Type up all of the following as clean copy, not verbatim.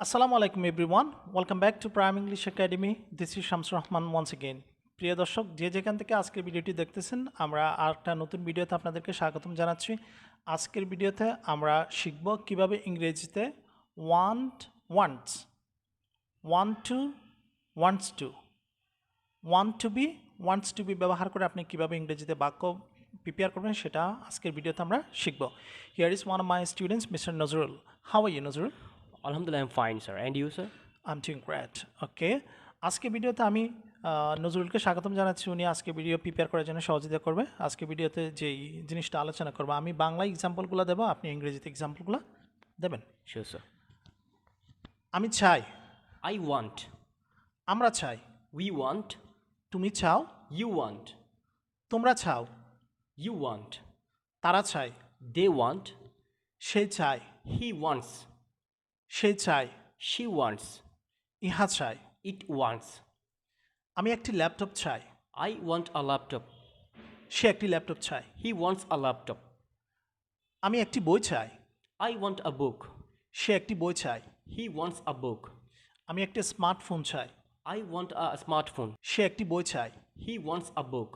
Assalamu alaikum everyone. Welcome back to Prime English Academy. This is Shamsur Rahman once again. প্রিয় দর্শক যে যেখান থেকে আজকের ভিডিওটি দেখতেছেন আমরা আরেকটা নতুন ভিডিওতে আপনাদেরকে স্বাগতম জানাচ্ছি। আজকের ভিডিওতে আমরা শিখব কিভাবে ইংরেজিতে wants, want to, wants to be ব্যবহার করে আপনি কিভাবে ইংরেজিতে বাক্য প্রিপেয়ার করবেন সেটা আজকের ভিডিওতে আমরা শিখব। Here is one of my students, Mr. Nazrul. How are you, Nazrul? Alhamdulillah, I'm fine, sir. And you, sir? I'm doing great. Okay. আজকে ভিডিওতে আমি নজরুলকে স্বাগতম জানাচ্ছি। উনি আজকে ভিডিও প্রিপেয়ার করার জন্য সহযোগিতা করবে। আজকে ভিডিওতে যেই জিনিসটা আলোচনা করব, আমি বাংলা এক্সাম্পলগুলো দেবো, আপনি ইংরেজিতে এক্সাম্পলগুলো দেবেন। Sure, sir. আমি চাই। I want. আমরা চাই। We want. তুমি চাও। You want. তোমরা চাও। You want. তারা চায়। They want. সে চায়। He wants. সে চায়। She wants. ইহা চায়। It wants. আমি একটি ল্যাপটপ চাই। I want a laptop. সে একটি ল্যাপটপ চায়। He wants a laptop. আমি একটি বই চাই। I want a book. সে একটি বই চায়। He wants a book. আমি একটি স্মার্টফোন চাই। I want a smartphone. সে একটি বই চায়। He wants a book.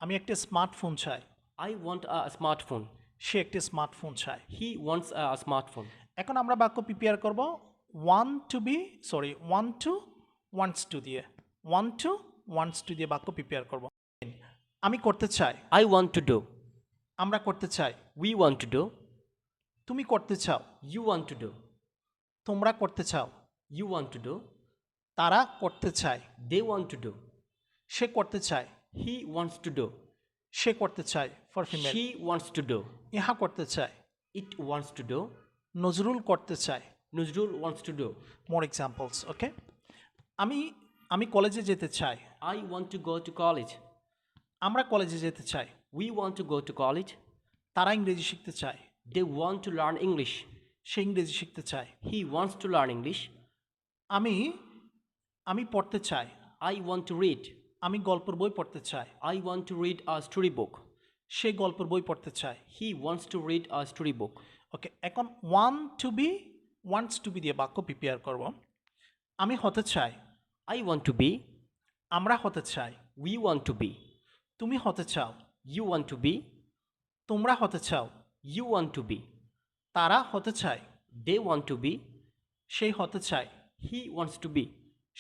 আমি একটি স্মার্টফোন চাই। I want a smartphone. সে একটি স্মার্টফোন চায়। He wants a smartphone. এখন আমরা বাক্য প্রিপেয়ার করব want to wants to দিয়ে wants to দিয়ে বাক্য প্রিপেয়ার করব। আমি করতে চাই। I want to do. আমরা করতে চাই। We want to do. তুমি করতে চাও। You want to do. তোমরা করতে চাও। You want to do. তারা করতে চায়। They want to do. সে করতে চায়। He wants to do. সে করতে চায় for female. She wants to do. ইহা করতে চায়। It wants to do. Nazrul করতে চায়। Nuzrul wants to do. More examples okay. আমি কলেজে যেতে চাই। I want to go to college. আমরা কলেজে যেতে চাই। We want to go to college. তারা ইংরেজি শিখতে চায়। They want to learn English. সে ইংরেজি শিখতে চায়। He wants to learn English. আমি পড়তে চাই। I want to read. আমি গল্পের বই পড়তে চাই। I want to read a story book. সে গল্পের বই পড়তে চায়। He wants to read a story book. ওকে, এখন wants to be দিয়ে বাক্য প্রিপেয়ার করব। আমি হতে চাই। I want to be. আমরা হতে চাই। We want to be. তুমি হতে চাও। You want to be. তোমরা হতে চাও। You want to be. তারা হতে চায়। They want to be. সে হতে চায়। He wants to be.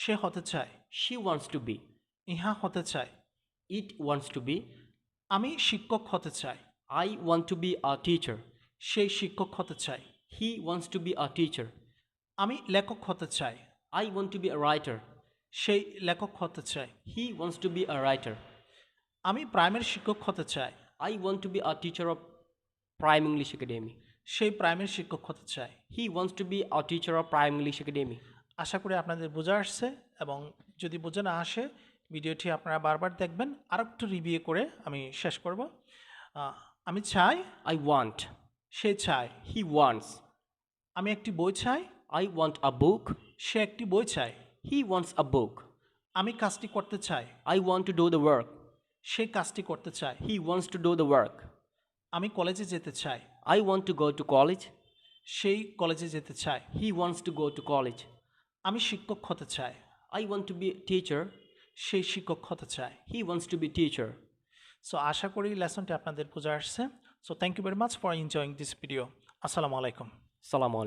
সে হতে চায়। She wants to be. ইহা হতে চায়। It wants to be. আমি শিক্ষক হতে চাই। I want to be a teacher. সেই শিক্ষক হতে চায়। He wants to be a teacher. আমি লেখক হতে চাই। I want to be a writer. সেই লেখক হতে চায়। He wants to be a writer. আমি প্রাইমারি শিক্ষক হতে চাই। I want to be a teacher of Prime English Academy. সেই প্রাইমারি শিক্ষক হতে চায়। He wants to be a teacher of Prime English Academy. আশা করি আপনাদের বোঝা আসছে, এবং যদি বোঝা না আসে ভিডিওটি আপনারা বারবার দেখবেন। আর একটু রিভিউ করে আমি শেষ করব। আমি চাই। I want. সে চায়। He wants. আমি একটি বই চাই। I want a book. সে একটি বই চায়। He wants a book. আমি কাজটি করতে চাই। I want to do the work. সে কাজটি করতে চায়। He wants to do the work. আমি কলেজে যেতে চাই। I want to go to college. সেই কলেজে যেতে চায়। He wants to go to college. আমি শিক্ষক হতে চাই। I want to be a teacher. সেই শিক্ষক হতে চায়। He wants to be teacher. So আশা করি লেসনটি আপনাদের বোঝা আসছে। So thank you very much for enjoying this video. আসসালামু আলাইকুম। Salam alaikum.